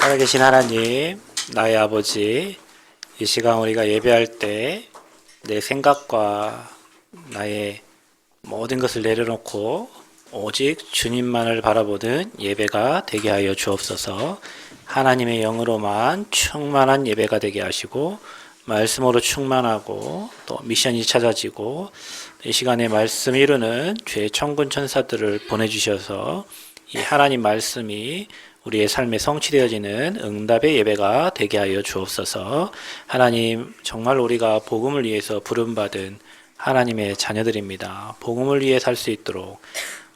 살아계신 하나님, 나의 아버지, 이 시간 우리가 예배할 때 내 생각과 나의 모든 것을 내려놓고 오직 주님만을 바라보는 예배가 되게 하여 주옵소서. 하나님의 영으로만 충만한 예배가 되게 하시고 말씀으로 충만하고 또 미션이 찾아지고 이 시간에 말씀 이루는 죄의 천군 천사들을 보내주셔서 이 하나님 말씀이 우리의 삶에 성취되어지는 응답의 예배가 되게 하여 주옵소서. 하나님, 정말 우리가 복음을 위해서 부름받은 하나님의 자녀들입니다. 복음을 위해 살 수 있도록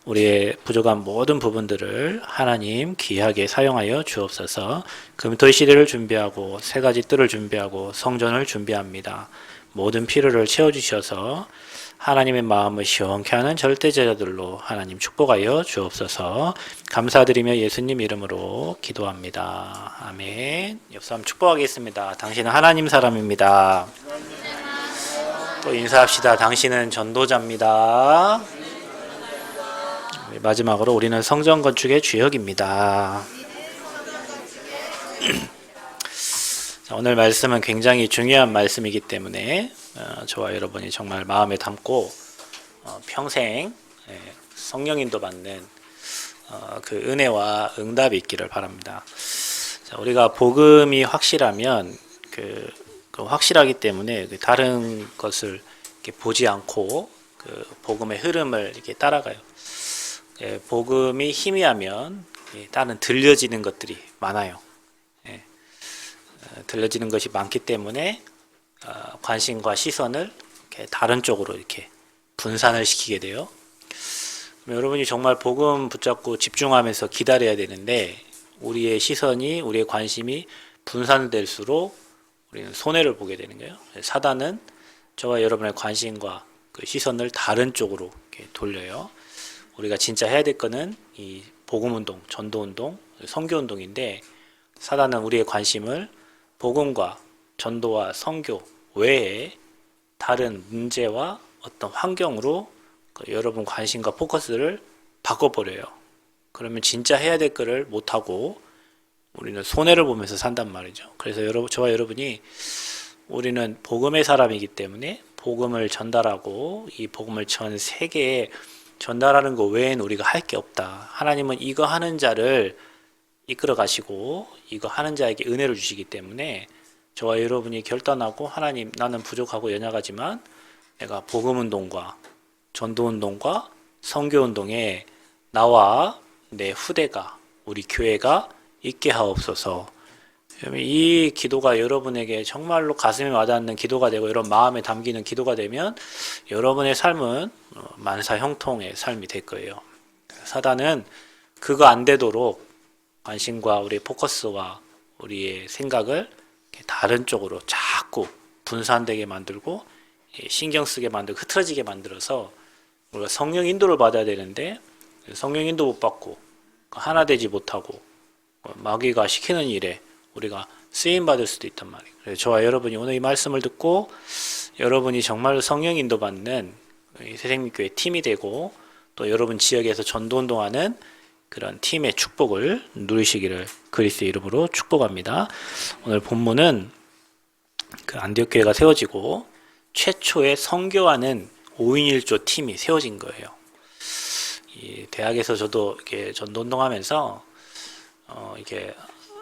우리의 부족한 모든 부분들을 하나님 귀하게 사용하여 주옵소서. 금토의 시대를 준비하고 세 가지 뜰을 준비하고 성전을 준비합니다. 모든 필요를 채워주셔서 하나님의 마음을 시원케 하는 절대제자들로 하나님 축복하여 주옵소서. 감사드리며 예수님 이름으로 기도합니다. 아멘. 옆 사람 축복하겠습니다. 당신은 하나님 사람입니다. 또 인사합시다. 당신은 전도자입니다. 마지막으로 우리는 성전 건축의 주역입니다. 오늘 말씀은 굉장히 중요한 말씀이기 때문에 저와 여러분이 정말 마음에 담고 평생 성령인도 받는 그 은혜와 응답이 있기를 바랍니다. 우리가 복음이 확실하면 그 확실하기 때문에 다른 것을 이렇게 보지 않고 그 복음의 흐름을 이렇게 따라가요. 복음이 희미하면 다른 들려지는 것들이 많아요. 들려지는 것이 많기 때문에 관심과 시선을 이렇게 다른 쪽으로 이렇게 분산을 시키게 돼요. 여러분이 정말 복음 붙잡고 집중하면서 기다려야 되는데 우리의 시선이, 우리의 관심이 분산될수록 우리는 손해를 보게 되는 거예요. 사단은 저와 여러분의 관심과 그 시선을 다른 쪽으로 이렇게 돌려요. 우리가 진짜 해야 될 거는 이 복음운동, 전도운동, 선교운동인데 사단은 우리의 관심을 복음과 전도와 선교 외에 다른 문제와 어떤 환경으로 여러분 관심과 포커스를 바꿔버려요. 그러면 진짜 해야 될 거를 못하고 우리는 손해를 보면서 산단 말이죠. 그래서 저와 여러분이 우리는 복음의 사람이기 때문에 복음을 전달하고 이 복음을 전 세계에 전달하는 것 외에는 우리가 할 게 없다. 하나님은 이거 하는 자를 이끌어 가시고 이거 하는 자에게 은혜를 주시기 때문에 저와 여러분이 결단하고 하나님, 나는 부족하고 연약하지만 내가 복음운동과 전도운동과 선교운동에 나와 내 후대가, 우리 교회가 있게 하옵소서. 이 기도가 여러분에게 정말로 가슴에 와닿는 기도가 되고 이런 마음에 담기는 기도가 되면 여러분의 삶은 만사 형통의 삶이 될 거예요. 사단은 그거 안 되도록 관심과 우리의 포커스와 우리의 생각을 다른 쪽으로 자꾸 분산되게 만들고 신경 쓰게 만들고 흐트러지게 만들어서 우리가 성령 인도를 받아야 되는데 성령 인도 못 받고 하나 되지 못하고 마귀가 시키는 일에 우리가 쓰임 받을 수도 있단 말이에요. 그래서 저와 여러분이 오늘 이 말씀을 듣고 여러분이 정말로 성령 인도 받는 새생명교회 팀이 되고 또 여러분 지역에서 전도운동하는 그런 팀의 축복을 누리시기를 그리스도의 이름으로 축복합니다. 오늘 본문은 그 안디옥 교회가 세워지고 최초의 선교하는 5인 1조 팀이 세워진 거예요. 이 대학에서 저도 이렇게 전도운동하면서 이렇게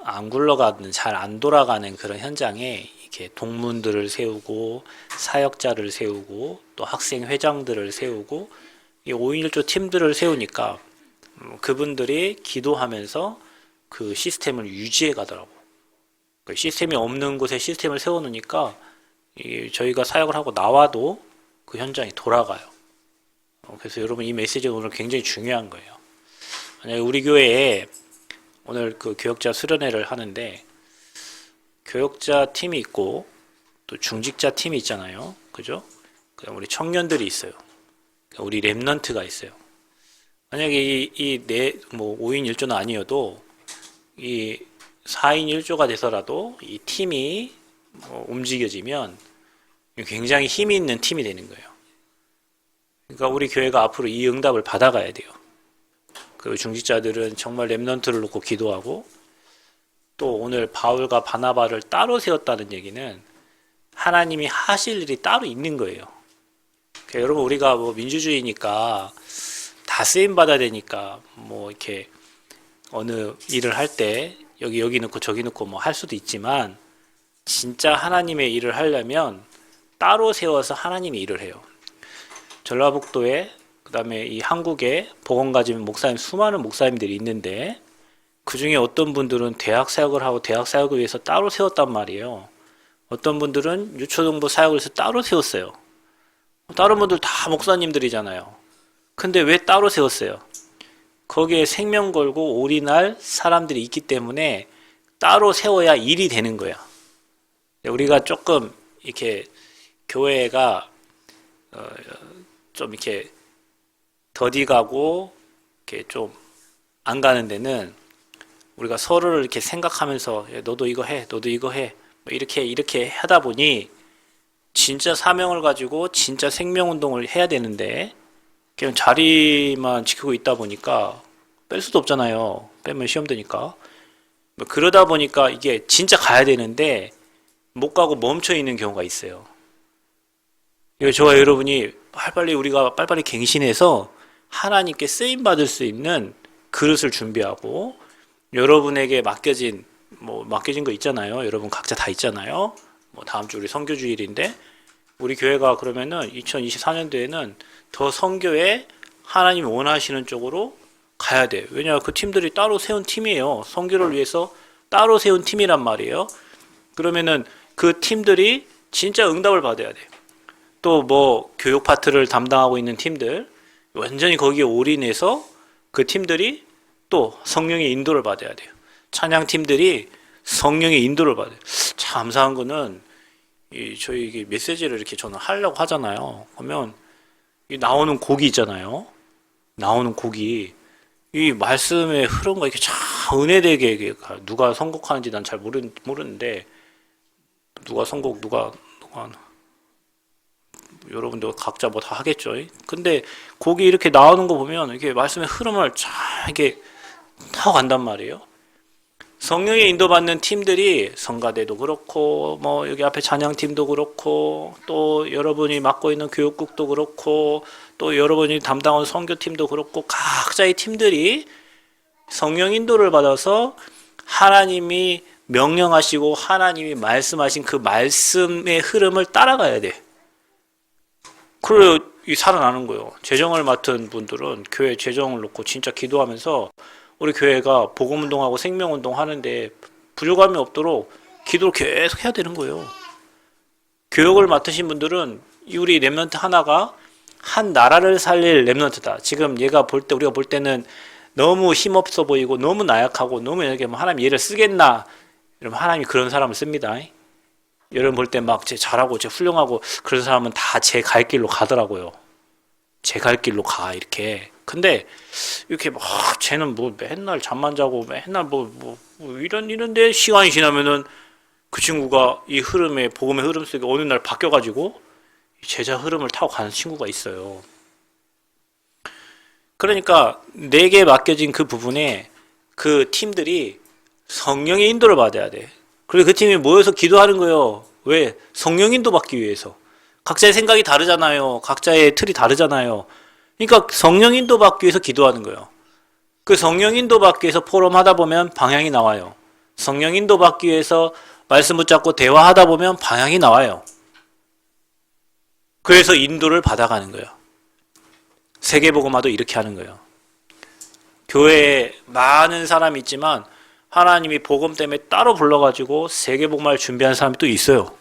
안 굴러가는, 잘 안 돌아가는 그런 현장에 이렇게 동문들을 세우고 사역자를 세우고 또 학생 회장들을 세우고 이 5인 1조 팀들을 세우니까 그분들이 기도하면서 그 시스템을 유지해 가더라고. 그 시스템이 없는 곳에 시스템을 세워놓으니까 저희가 사역을 하고 나와도 그 현장이 돌아가요. 그래서 여러분 이 메시지가 오늘 굉장히 중요한 거예요. 만약에 우리 교회에 오늘 그 교역자 수련회를 하는데 교역자 팀이 있고 또 중직자 팀이 있잖아요. 그죠? 그다음 우리 청년들이 있어요. 우리 랩넌트가 있어요. 만약에 뭐 5인 1조는 아니어도 이 4인 1조가 돼서라도 이 팀이 움직여지면 굉장히 힘이 있는 팀이 되는 거예요. 그러니까 우리 교회가 앞으로 이 응답을 받아가야 돼요. 그 중직자들은 정말 랩넌트를 놓고 기도하고 또 오늘 바울과 바나바를 따로 세웠다는 얘기는 하나님이 하실 일이 따로 있는 거예요. 그러니까 여러분, 우리가 뭐 민주주의니까 다 쓰임 받아야 되니까 뭐 이렇게 어느 일을 할 때 여기 넣고 저기 넣고 뭐 할 수도 있지만, 진짜 하나님의 일을 하려면 따로 세워서 하나님이 일을 해요. 전라북도에, 그 다음에 이 한국에 복음 가진 목사님, 수많은 목사님들이 있는데, 그 중에 어떤 분들은 대학 사역을 하고 대학 사역을 위해서 따로 세웠단 말이에요. 어떤 분들은 유초등부 사역을 해서 따로 세웠어요. 다른 분들 다 목사님들이잖아요. 근데 왜 따로 세웠어요? 거기에 생명 걸고 올인할 사람들이 있기 때문에 따로 세워야 일이 되는 거야. 우리가 조금 이렇게 교회가 좀 이렇게 더디 가고 이렇게 좀 안 가는 데는, 우리가 서로를 이렇게 생각하면서 너도 이거 해, 너도 이거 해, 뭐 이렇게 하다 보니 진짜 사명을 가지고 진짜 생명운동을 해야 되는데, 그냥 자리만 지키고 있다 보니까 뺄 수도 없잖아요. 빼면 시험 되니까. 그러다 보니까 이게 진짜 가야 되는데 못 가고 멈춰 있는 경우가 있어요. 저와 여러분이 우리가 빨리빨리 갱신해서 하나님께 쓰임 받을 수 있는 그릇을 준비하고, 여러분에게 맡겨진 거 있잖아요. 여러분 각자 다 있잖아요. 뭐 다음 주 우리 선교 주일인데, 우리 교회가 그러면은 2024년도에는 더 선교에 하나님이 원하시는 쪽으로 가야 돼. 왜냐, 그 팀들이 따로 세운 팀이에요. 선교를 위해서 따로 세운 팀이란 말이에요. 그러면은 그 팀들이 진짜 응답을 받아야 돼. 또 뭐 교육 파트를 담당하고 있는 팀들, 완전히 거기에 올인해서 그 팀들이 또 성령의 인도를 받아야 돼요. 찬양 팀들이 성령의 인도를 받아요. 참 감사한 거는, 저희 메시지를 이렇게 저는 하려고 하잖아요. 그러면 나오는 곡이 있잖아요. 나오는 곡이 이 말씀의 흐름과 이렇게 참 은혜되게, 누가 선곡하는지 난 잘 모르는데, 누가 선곡, 누가 여러분들 각자 뭐 다 하겠죠. 근데 곡이 이렇게 나오는 거 보면 이렇게 말씀의 흐름을 잘 이렇게 타고 간단 말이에요. 성령의 인도받는 팀들이, 성가대도 그렇고, 뭐 여기 앞에 찬양팀도 그렇고, 또 여러분이 맡고 있는 교육국도 그렇고, 또 여러분이 담당하는 선교팀도 그렇고, 각자의 팀들이 성령 인도를 받아서 하나님이 명령하시고 하나님이 말씀하신 그 말씀의 흐름을 따라가야 돼. 그래야 살아나는 거예요. 재정을 맡은 분들은 교회 재정을 놓고 진짜 기도하면서 우리 교회가 복음운동하고 생명운동 하는데 부족함이 없도록 기도를 계속 해야 되는 거예요. 교육을 맡으신 분들은 우리 렘넌트 하나가 한 나라를 살릴 렘넌트다. 지금 우리가 볼 때는 너무 힘없어 보이고 너무 나약하고 너무 이렇게 하나님 얘를 쓰겠나, 여러분 하나님이 그런 사람을 씁니다. 여러분 볼 때 막 제 잘하고 제 훌륭하고 그런 사람은 다 제 갈 길로 가더라고요. 제 갈 길로 가, 이렇게. 근데 이렇게 막 쟤는 뭐 맨날 잠만 자고 맨날 뭐 이런데 시간이 지나면은 그 친구가 이 흐름에, 복음의 흐름 속에 어느 날 바뀌어가지고 제자 흐름을 타고 가는 친구가 있어요. 그러니까 내게 맡겨진 그 부분에 그 팀들이 성령의 인도를 받아야 돼. 그리고 그 팀이 모여서 기도하는 거예요. 왜? 성령 인도 받기 위해서. 각자의 생각이 다르잖아요. 각자의 틀이 다르잖아요. 그러니까 성령 인도 받기 위해서 기도하는 거예요. 그 성령 인도 받기 위해서 포럼 하다 보면 방향이 나와요. 성령 인도 받기 위해서 말씀 붙잡고 대화하다 보면 방향이 나와요. 그래서 인도를 받아가는 거예요. 세계복음화도 이렇게 하는 거예요. 교회에 많은 사람이 있지만 하나님이 복음 때문에 따로 불러가지고 세계복음화를 준비한 사람이 또 있어요.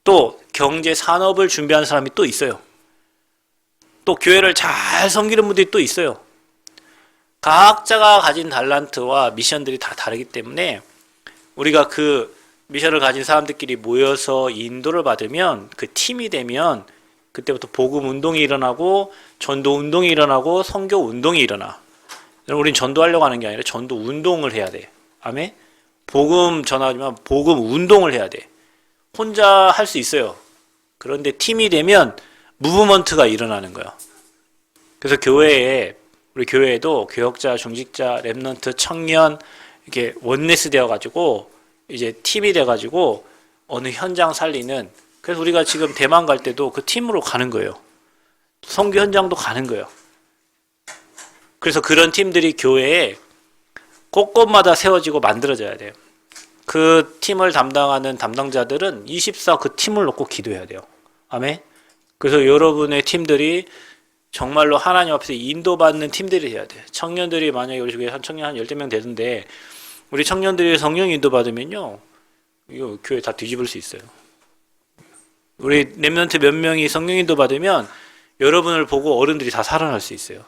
또 경제 산업을 준비한 사람이 또 있어요. 또 교회를 잘 섬기는 분들이 또 있어요. 각자가 가진 달란트와 미션들이 다 다르기 때문에 우리가 그 미션을 가진 사람들끼리 모여서 인도를 받으면, 그 팀이 되면 그때부터 복음 운동이 일어나고 전도 운동이 일어나고 선교 운동이 일어나. 우린 전도하려고 하는 게 아니라 전도 운동을 해야 돼. 아멘? 복음 전하지만 복음 운동을 해야 돼. 혼자 할 수 있어요. 그런데 팀이 되면 무브먼트가 일어나는 거야. 그래서 우리 교회에도 교역자, 중직자, 렘넌트, 청년, 이렇게 원네스 되어가지고 이제 팀이 돼가지고 어느 현장 살리는. 그래서 우리가 지금 대만 갈 때도 그 팀으로 가는 거예요. 선교 현장도 가는 거예요. 그래서 그런 팀들이 교회에 곳곳마다 세워지고 만들어져야 돼요. 그 팀을 담당하는 담당자들은 24 그 팀을 놓고 기도해야 돼요. 아멘. 그래서 여러분의 팀들이 정말로 하나님 앞에서 인도받는 팀들이 돼야 돼요. 청년들이 만약에 우리 교회 한 청년 한 10명 되는데 우리 청년들이 성령 인도받으면요, 이거 교회 다 뒤집을 수 있어요. 우리 렘넌트 몇 명이 성령 인도받으면 여러분을 보고 어른들이 다 살아날 수 있어요.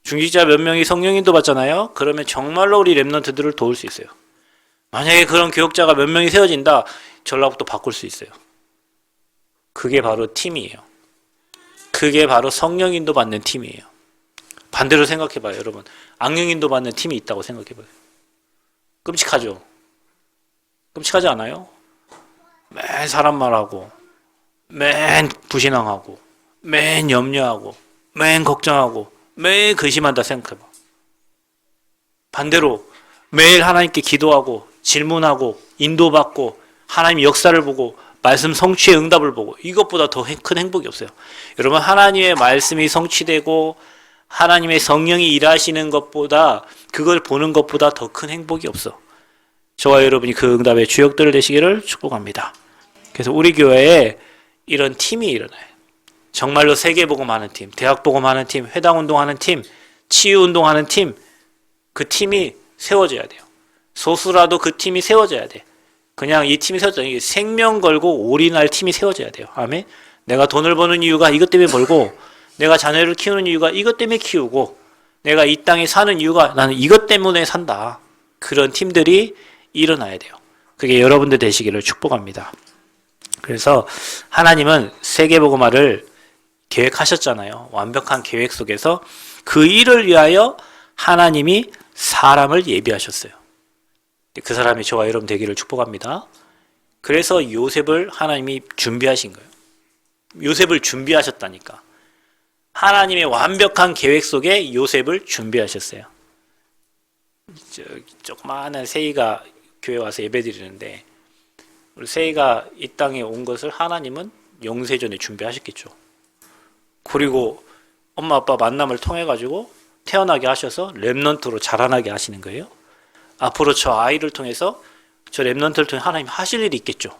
중직자 몇 명이 성령 인도받잖아요. 그러면 정말로 우리 렘넌트들을 도울 수 있어요. 만약에 그런 교역자가 몇 명이 세워진다, 전략도 바꿀 수 있어요. 그게 바로 팀이에요. 그게 바로 성령 인도 받는 팀이에요. 반대로 생각해봐요, 여러분. 악령 인도 받는 팀이 있다고 생각해봐요. 끔찍하죠? 끔찍하지 않아요? 맨 사람 말하고, 맨 부신앙하고, 맨 염려하고, 맨 걱정하고, 매일 근심한다 생각해봐. 반대로 매일 하나님께 기도하고 질문하고 인도받고 하나님 역사를 보고 말씀 성취의 응답을 보고, 이것보다 더 큰 행복이 없어요. 여러분, 하나님의 말씀이 성취되고 하나님의 성령이 일하시는 것보다, 그걸 보는 것보다 더 큰 행복이 없어. 저와 여러분이 그 응답의 주역들을 되시기를 축복합니다. 그래서 우리 교회에 이런 팀이 일어나요. 정말로 세계복음하는 팀, 대학복음하는 팀, 회당운동하는 팀, 치유운동하는 팀, 그 팀이 세워져야 돼요. 소수라도 그 팀이 세워져야 돼. 그냥 이 팀이 세워져야 돼. 생명 걸고 올인할 팀이 세워져야 돼요. 아멘. 내가 돈을 버는 이유가 이것 때문에 벌고, 내가 자녀를 키우는 이유가 이것 때문에 키우고, 내가 이 땅에 사는 이유가 나는 이것 때문에 산다. 그런 팀들이 일어나야 돼요. 그게 여러분들 되시기를 축복합니다. 그래서 하나님은 세계복음화를 계획하셨잖아요. 완벽한 계획 속에서 그 일을 위하여 하나님이 사람을 예비하셨어요. 그 사람이 저와 여러분 되기를 축복합니다. 그래서 요셉을 하나님이 준비하신 거예요. 요셉을 준비하셨다니까. 하나님의 완벽한 계획 속에 요셉을 준비하셨어요. 조그마한 세이가 교회 와서 예배드리는데, 우리 세이가 이 땅에 온 것을 하나님은 영세전에 준비하셨겠죠. 그리고 엄마 아빠 만남을 통해 가지고 태어나게 하셔서 렘넌트로 자라나게 하시는 거예요. 앞으로 저 아이를 통해서, 저 렘넌트를 통해 하나님 하실 일이 있겠죠.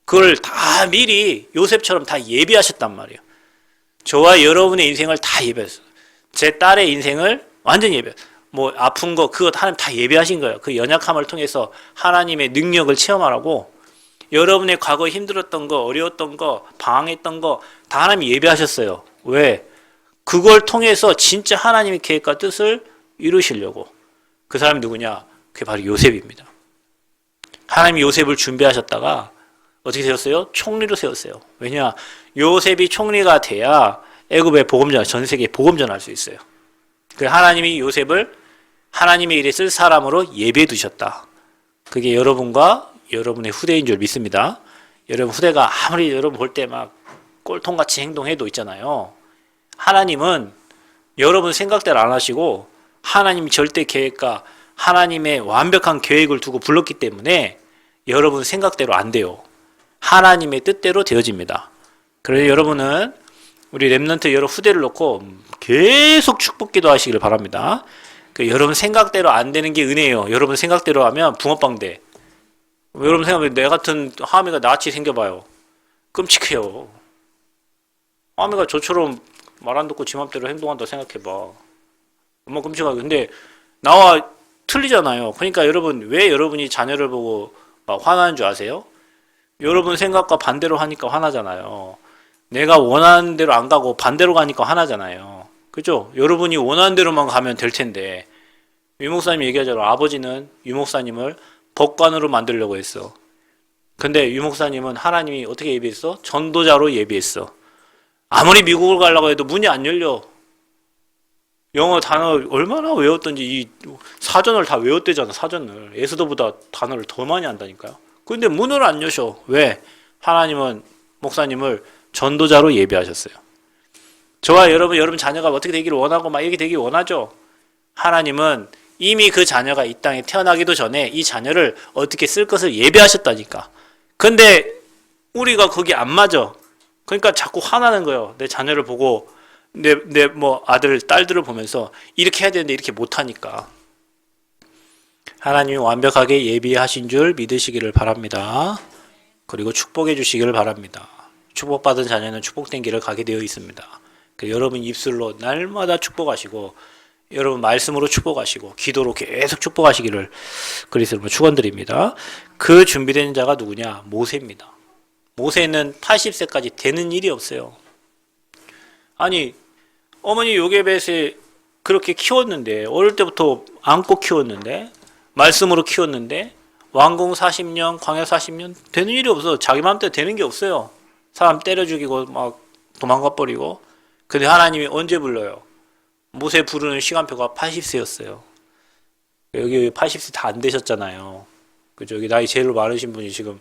그걸 다 미리 요셉처럼 다 예비하셨단 말이에요. 저와 여러분의 인생을 다 예비했어요. 제 딸의 인생을 완전히 예비했어요. 뭐 아픈 거 그거 하나님 다 예비하신 거예요. 그 연약함을 통해서 하나님의 능력을 체험하라고. 여러분의 과거에 힘들었던 거, 어려웠던 거, 방황했던 거 다 하나님이 예비하셨어요. 왜? 그걸 통해서 진짜 하나님의 계획과 뜻을 이루시려고. 그 사람이 누구냐? 그게 바로 요셉입니다. 하나님이 요셉을 준비하셨다가 어떻게 세웠어요? 총리로 세웠어요. 왜냐? 요셉이 총리가 돼야 애굽의 복음전, 전 세계에 복음전할 수 있어요. 그래서 하나님이 요셉을 하나님의 일에 쓸 사람으로 예비해 두셨다. 그게 여러분과 여러분의 후대인 줄 믿습니다. 여러분 후대가 아무리 여러분 볼 때 막 꼴통같이 행동해도 있잖아요. 하나님은 여러분 생각대로 안 하시고 하나님 절대 계획과 하나님의 완벽한 계획을 두고 불렀기 때문에 여러분 생각대로 안 돼요. 하나님의 뜻대로 되어집니다. 그래서 여러분은 우리 렘넌트 여러 후대를 놓고 계속 축복 기도하시기를 바랍니다. 여러분 생각대로 안 되는 게 은혜예요. 여러분 생각대로 하면 붕어빵 돼. 여러분 생각하면 내 같은 하미가 나같이 생겨봐요. 끔찍해요. 하미가 저처럼 말 안 듣고 지 맘대로 행동한다 생각해봐. 얼마나 끔찍하게. 근데 나와 틀리잖아요. 그러니까 여러분, 왜 여러분이 자녀를 보고 막 화나는 줄 아세요? 여러분 생각과 반대로 하니까 화나잖아요. 내가 원하는 대로 안 가고 반대로 가니까 화나잖아요. 그죠? 여러분이 원하는 대로만 가면 될 텐데, 유목사님이 얘기하자로 아버지는 유목사님을 법관으로 만들려고 했어. 근데 유목사님은 하나님이 어떻게 예비했어? 전도자로 예비했어. 아무리 미국을 가려고 해도 문이 안 열려. 영어 단어 얼마나 외웠던지 이 사전을 다 외웠대잖아. 사전을. 예수도보다 단어를 더 많이 한다니까요. 근데 문을 안 여셔. 왜? 하나님은 목사님을 전도자로 예비하셨어요. 저와 여러분 자녀가 어떻게 되기를 원하고 막 이렇게 되기를 원하죠. 하나님은 이미 그 자녀가 이 땅에 태어나기도 전에 이 자녀를 어떻게 쓸 것을 예비하셨다니까. 근데 우리가 거기 안 맞아. 그러니까 자꾸 화나는 거예요. 내 자녀를 보고 내 뭐 아들, 딸들을 보면서 이렇게 해야 되는데 이렇게 못하니까. 하나님이 완벽하게 예비하신 줄 믿으시기를 바랍니다. 그리고 축복해 주시기를 바랍니다. 축복받은 자녀는 축복된 길을 가게 되어 있습니다. 여러분 입술로 날마다 축복하시고 여러분 말씀으로 축복하시고 기도로 계속 축복하시기를 그리스도로 축원드립니다. 그 준비된 자가 누구냐? 모세입니다. 모세는 80세까지 되는 일이 없어요. 아니 어머니 요게벳에 그렇게 키웠는데 어릴 때부터 안고 키웠는데 말씀으로 키웠는데 왕궁 40년 광야 40년 되는 일이 없어. 자기 마음대로 되는 게 없어요. 사람 때려 죽이고 막 도망가 버리고. 근데 하나님이 언제 불러요? 모세 부르는 시간표가 80세였어요. 여기 80세 다 안 되셨잖아요. 그죠? 여기 나이 제일 많으신 분이 지금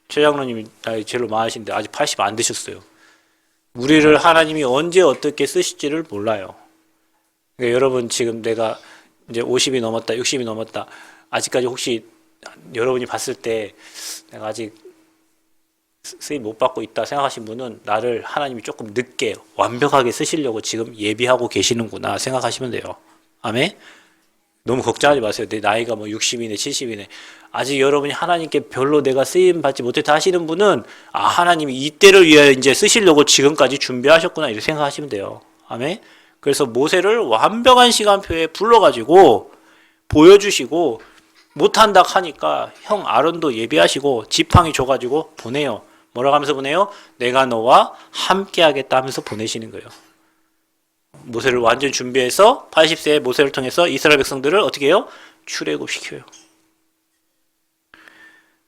최장로님이 나이 제일 많으신데 아직 80 안 되셨어요. 우리를 하나님이 언제 어떻게 쓰실지를 몰라요. 그러니까 여러분 지금 내가 이제 50이 넘었다, 60이 넘었다. 아직까지 혹시 여러분이 봤을 때 내가 아직 쓰임 못 받고 있다 생각하신 분은 나를 하나님이 조금 늦게 완벽하게 쓰시려고 지금 예비하고 계시는구나 생각하시면 돼요. 아멘? 너무 걱정하지 마세요. 내 나이가 뭐 60이네 70이네 아직 여러분이 하나님께 별로 내가 쓰임 받지 못했다 하시는 분은 아 하나님이 이때를 위해 이제 쓰시려고 지금까지 준비하셨구나 이렇게 생각하시면 돼요. 아멘? 그래서 모세를 완벽한 시간표에 불러가지고 보여주시고 못한다 하니까 형 아론도 예비하시고 지팡이 줘가지고 보내요. 뭐라고 하면서 보내요? 내가 너와 함께 하겠다 하면서 보내시는 거예요. 모세를 완전 준비해서 80세의 모세를 통해서 이스라엘 백성들을 어떻게 해요? 출애굽시켜요.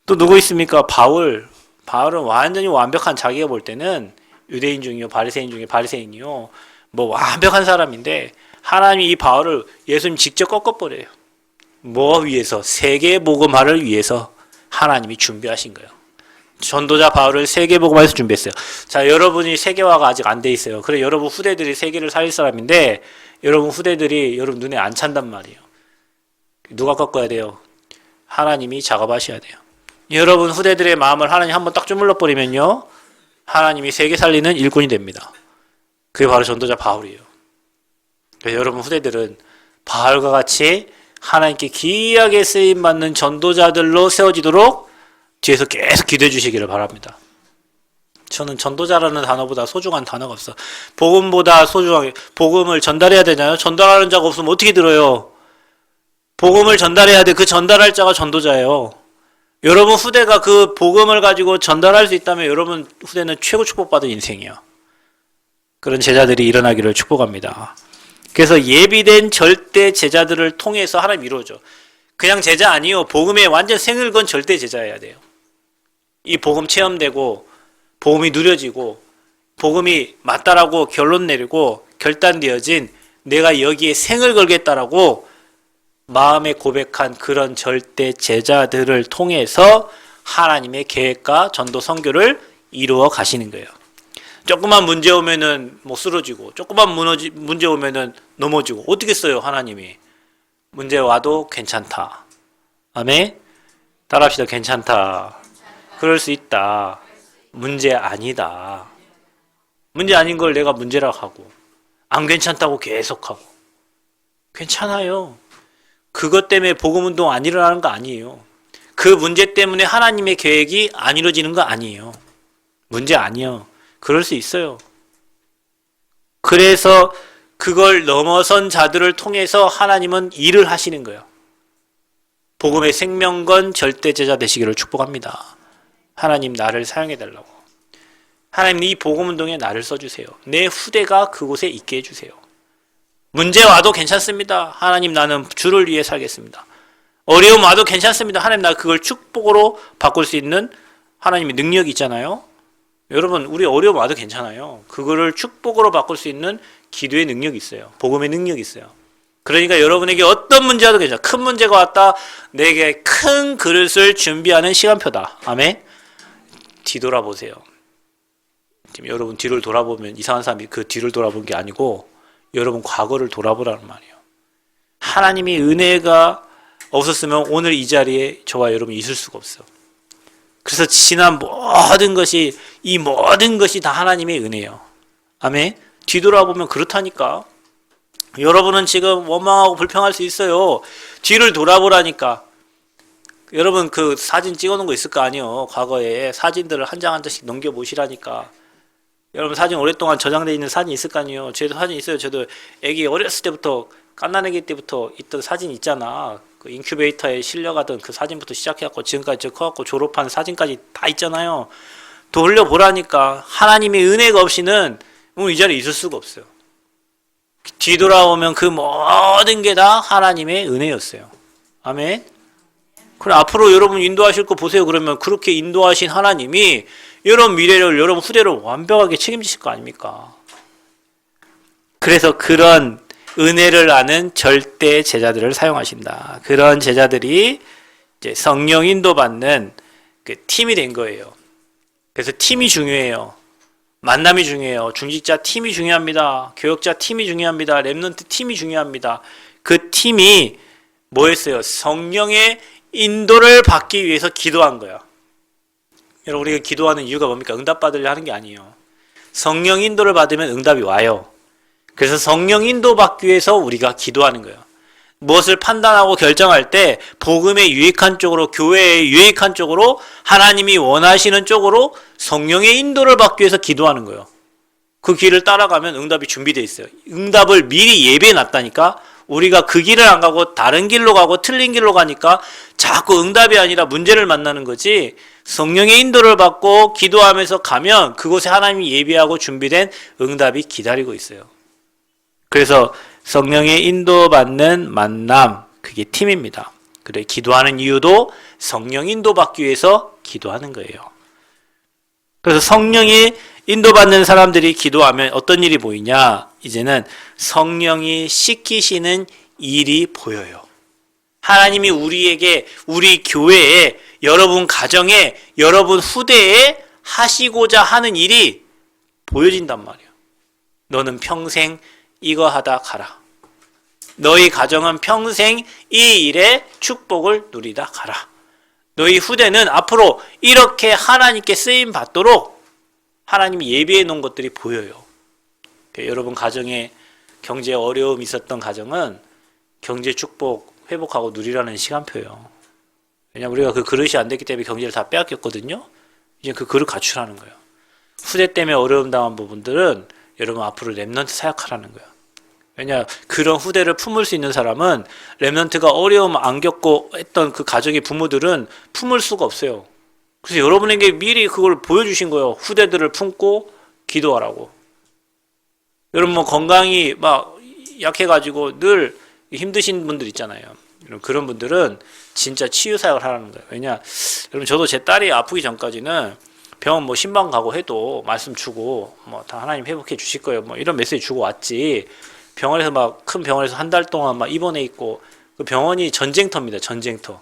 또 누구 있습니까? 바울. 바울은 완전히 완벽한 자기가 볼 때는 유대인 중이요 바리새인 중에 바리새인이요 뭐 완벽한 사람인데 하나님이 이 바울을 예수님 직접 꺾어버려요. 뭐 위해서? 세계 복음화를 위해서 하나님이 준비하신 거예요. 전도자 바울을 세계 복음화에서 준비했어요. 자, 여러분이 세계화가 아직 안 돼 있어요. 그래 여러분 후대들이 세계를 살릴 사람인데 여러분 후대들이 여러분 눈에 안 찬단 말이에요. 누가 꺾어야 돼요? 하나님이 작업하셔야 돼요. 여러분 후대들의 마음을 하나님 한번 딱 주물러 버리면요. 하나님이 세계 살리는 일꾼이 됩니다. 그게 바로 전도자 바울이에요. 그래서 여러분 후대들은 바울과 같이 하나님께 귀하게 쓰임받는 전도자들로 세워지도록 뒤에서 계속 기도해 주시기를 바랍니다. 저는 전도자라는 단어보다 소중한 단어가 없어. 복음보다 소중하게 복음을 전달해야 되잖아요. 전달하는 자가 없으면 어떻게 들어요? 복음을 전달해야 돼. 그 전달할 자가 전도자예요. 여러분 후대가 그 복음을 가지고 전달할 수 있다면 여러분 후대는 최고 축복받은 인생이야. 그런 제자들이 일어나기를 축복합니다. 그래서 예비된 절대 제자들을 통해서 하나님 이루어져. 그냥 제자 아니요. 복음에 완전 생을 건 절대 제자여야 돼요. 이 복음 체험되고 복음이 누려지고 복음이 맞다라고 결론 내리고 결단되어진 내가 여기에 생을 걸겠다라고 마음에 고백한 그런 절대 제자들을 통해서 하나님의 계획과 전도 선교를 이루어 가시는 거예요. 조그만 문제 오면은 뭐 쓰러지고 조그만 문제 오면은 넘어지고 어떻게 써요 하나님이? 문제 와도 괜찮다. 아멘? 따라합시다. 괜찮다. 그럴 수 있다. 문제 아니다. 문제 아닌 걸 내가 문제라고 하고 안 괜찮다고 계속하고 괜찮아요. 그것 때문에 복음운동 안 일어나는 거 아니에요. 그 문제 때문에 하나님의 계획이 안 이루어지는 거 아니에요. 문제 아니에요. 그럴 수 있어요. 그래서 그걸 넘어선 자들을 통해서 하나님은 일을 하시는 거예요. 복음의 생명건 절대제자 되시기를 축복합니다. 하나님 나를 사용해달라고. 하나님 이 복음운동에 나를 써주세요. 내 후대가 그곳에 있게 해주세요. 문제 와도 괜찮습니다. 하나님 나는 주를 위해 살겠습니다. 어려움 와도 괜찮습니다. 하나님 나 그걸 축복으로 바꿀 수 있는 하나님의 능력이 있잖아요. 여러분 우리 어려움 와도 괜찮아요. 그거를 축복으로 바꿀 수 있는 기도의 능력이 있어요. 복음의 능력이 있어요. 그러니까 여러분에게 어떤 문제 와도 괜찮아. 큰 문제가 왔다. 내게 큰 그릇을 준비하는 시간표다. 아멘. 뒤돌아보세요. 지금 여러분 뒤를 돌아보면 이상한 사람이 그 뒤를 돌아본 게 아니고 여러분 과거를 돌아보라는 말이에요. 하나님의 은혜가 없었으면 오늘 이 자리에 저와 여러분이 있을 수가 없어. 그래서 지난 모든 것이, 이 모든 것이 다 하나님의 은혜예요. 아멘. 뒤돌아보면 그렇다니까. 여러분은 지금 원망하고 불평할 수 있어요. 뒤를 돌아보라니까. 여러분 그 사진 찍어놓은 거 있을 거 아니에요. 과거에 사진들을 한 장 한 장씩 넘겨보시라니까. 여러분 사진 오랫동안 저장되어 있는 사진 있을 거 아니에요. 저도 사진 있어요. 저도 애기 어렸을 때부터, 갓난아기 때부터 있던 사진 있잖아. 그 인큐베이터에 실려가던 그 사진부터 시작해갖고 지금까지 저 커갖고 졸업한 사진까지 다 있잖아요. 돌려보라니까. 하나님의 은혜가 없이는 오늘 이 자리에 있을 수가 없어요. 뒤돌아오면 그 모든 게 다 하나님의 은혜였어요. 아멘. 그럼 앞으로 여러분 인도하실 거 보세요. 그러면 그렇게 인도하신 하나님이 여러분 미래를, 여러분 후대를 완벽하게 책임지실 거 아닙니까? 그래서 그런 은혜를 아는 절대 제자들을 사용하신다. 그런 제자들이 이제 성령 인도받는 그 팀이 된 거예요. 그래서 팀이 중요해요. 만남이 중요해요. 중직자 팀이 중요합니다. 교역자 팀이 중요합니다. 렘넌트 팀이 중요합니다. 그 팀이 뭐였어요? 성령의 인도를 받기 위해서 기도한 거야. 여러분 우리가 기도하는 이유가 뭡니까? 응답받으려 하는 게 아니에요. 성령 인도를 받으면 응답이 와요. 그래서 성령 인도 받기 위해서 우리가 기도하는 거예요. 무엇을 판단하고 결정할 때 복음에 유익한 쪽으로, 교회에 유익한 쪽으로, 하나님이 원하시는 쪽으로 성령의 인도를 받기 위해서 기도하는 거예요. 그 길을 따라가면 응답이 준비되어 있어요. 응답을 미리 예비해 놨다니까. 우리가 그 길을 안 가고 다른 길로 가고 틀린 길로 가니까 자꾸 응답이 아니라 문제를 만나는 거지. 성령의 인도를 받고 기도하면서 가면 그곳에 하나님이 예비하고 준비된 응답이 기다리고 있어요. 그래서 성령의 인도받는 만남, 그게 팀입니다. 그래, 기도하는 이유도 성령 인도받기 위해서 기도하는 거예요. 그래서 성령이 인도받는 사람들이 기도하면 어떤 일이 보이냐? 이제는 성령이 씻기시는 일이 보여요. 하나님이 우리에게, 우리 교회에, 여러분 가정에, 여러분 후대에 하시고자 하는 일이 보여진단 말이에요. 너는 평생 이거 하다 가라. 너희 가정은 평생 이 일에 축복을 누리다 가라. 너희 후대는 앞으로 이렇게 하나님께 쓰임 받도록 하나님이 예비해 놓은 것들이 보여요. 여러분 가정에 경제 어려움이 있었던 가정은 경제 축복 회복하고 누리라는 시간표예요. 왜냐하면 우리가 그 그릇이 안 됐기 때문에 경제를 다 빼앗겼거든요. 이제 그 그릇 갖추라는 거예요. 후대 때문에 어려움 당한 부분들은 여러분 앞으로 렘넌트 사역하라는 거예요. 왜냐, 그런 후대를 품을 수 있는 사람은 렘넌트가 어려움 안 겪고 했던 그 가정의 부모들은 품을 수가 없어요. 그래서 여러분에게 미리 그걸 보여주신 거예요. 후대들을 품고 기도하라고. 여러분 뭐 건강이 막 약해가지고 늘 힘드신 분들 있잖아요. 그런 분들은 진짜 치유 사역을 하라는 거예요. 왜냐, 여러분 저도 제 딸이 아프기 전까지는 병원 뭐 신방 가고 해도 말씀 주고 뭐 다 하나님 회복해 주실 거예요. 뭐 이런 메시지 주고 왔지. 병원에서 막 큰 병원에서 한 달 동안 막 입원해 있고 그 병원이 전쟁터입니다. 전쟁터.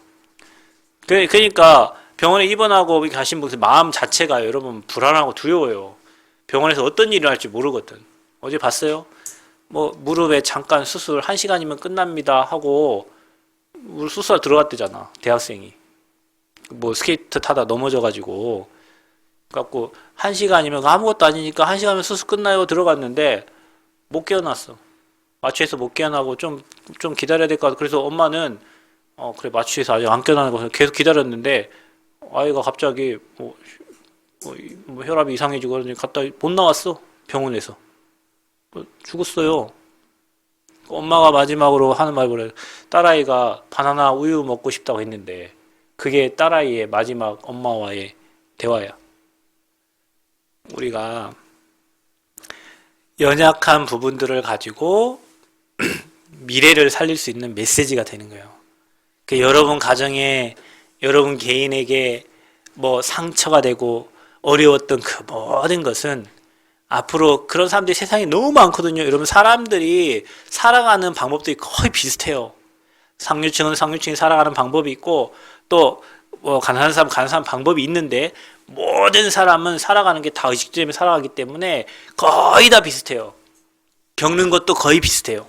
그러니까 병원에 입원하고 가신 분들 마음 자체가 여러분 불안하고 두려워요. 병원에서 어떤 일을 할지 모르거든. 어제 봤어요? 뭐 무릎에 잠깐 수술 1시간이면 끝납니다 하고 수술하러 들어갔대잖아. 대학생이. 뭐 스케이트 타다 넘어져가지고 갖고 1시간이면 아무것도 아니니까 1시간이면 수술 끝나요 들어갔는데 못 깨어났어. 마취해서 못 깨어나고 좀 기다려야 될 것 같아. 그래서 엄마는 그래 마취해서 아직 안 깨어나는 거 계속 기다렸는데 아이가 갑자기 뭐 혈압이 이상해지고 그러니 갔다 못 나왔어. 병원에서 죽었어요. 엄마가 마지막으로 하는 말 그래. 딸아이가 바나나 우유 먹고 싶다고 했는데 그게 딸아이의 마지막 엄마와의 대화야. 우리가 연약한 부분들을 가지고 미래를 살릴 수 있는 메시지가 되는 거예요. 여러분 가정에, 여러분 개인에게 뭐 상처가 되고 어려웠던 그 모든 것은 앞으로 그런 사람들이 세상에 너무 많거든요. 여러분 사람들이 살아가는 방법들이 거의 비슷해요. 상류층은 상류층이 살아가는 방법이 있고 또 뭐 가난한 사람 가난한 방법이 있는데 모든 사람은 살아가는 게 다 의식 때문에 살아가기 때문에 거의 다 비슷해요. 겪는 것도 거의 비슷해요.